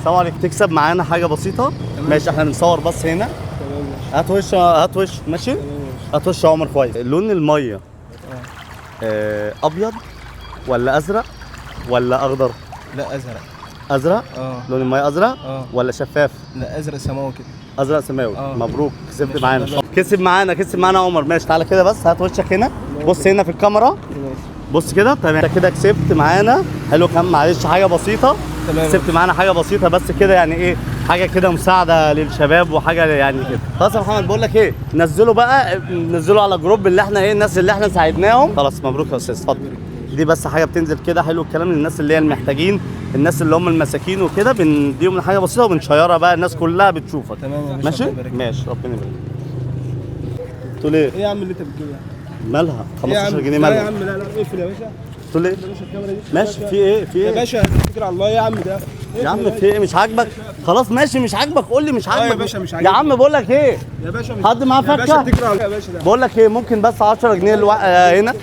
السلام عليكم. تكسب معانا حاجه بسيطه. ماشي، احنا بنصور بس هنا. تمام ماشي. هات وش، هات وش. ماشي، هات وش يا عمر. كويس. لون الميه ابيض ولا ازرق ولا اخضر؟ لا ازرق. ازرق. لون الميه ازرق ولا شفاف؟ لا ازرق سماوي كده. ازرق سماوي. مبروك، كسبت معانا. كسب معانا يا عمر. ماشي، تعالى كده بس، هات وشك هنا. بص هنا في الكاميرا. بص كده. تمام، انت كده كسبت معانا. حلو. كام معلش حاجه بسيطه. تمام. كسبت معانا حاجه بسيطه بس كده، يعني ايه، حاجه كده مساعده للشباب وحاجه يعني كده. خلاص يا محمد، بقول لك ايه، نزلوا بقى، نزلوا على جروب اللي احنا ايه، الناس اللي احنا ساعدناهم. خلاص مبروك يا استاذ، اتفضل. دي بس حاجه بتنزل كده. حلو الكلام. للناس اللي هي المحتاجين، الناس اللي هم المساكين وكده، بنديهم حاجه بسيطه وبنشيرها بقى، الناس كلها بتشوفك. تمام يا باشا. ماشي ماشي، ربنا يبارك. تقول ايه؟ ايه يا عم اللي انت بتجيبه ده؟ مالها 15 جنيه؟ لا يا مالها؟ عم، لا اقفل يا باشا. تقول ايه؟ يا باشا الكاميرا دي. ماشي، في ايه؟ في يا ايه؟ باشا اتكل على الله يا عم ده. يا عم في ايه؟ مش عاجبك؟ خلاص ماشي، مش عاجبك قول لي مش عاجبك. يا باشا مش يا عاجبني. عم بقول لك ايه؟ يا باشا حد معاه يا باشا فكه؟ اتكل على الله يا باشا ده. بقول لك ايه، ممكن بس 10 جنيه هنا.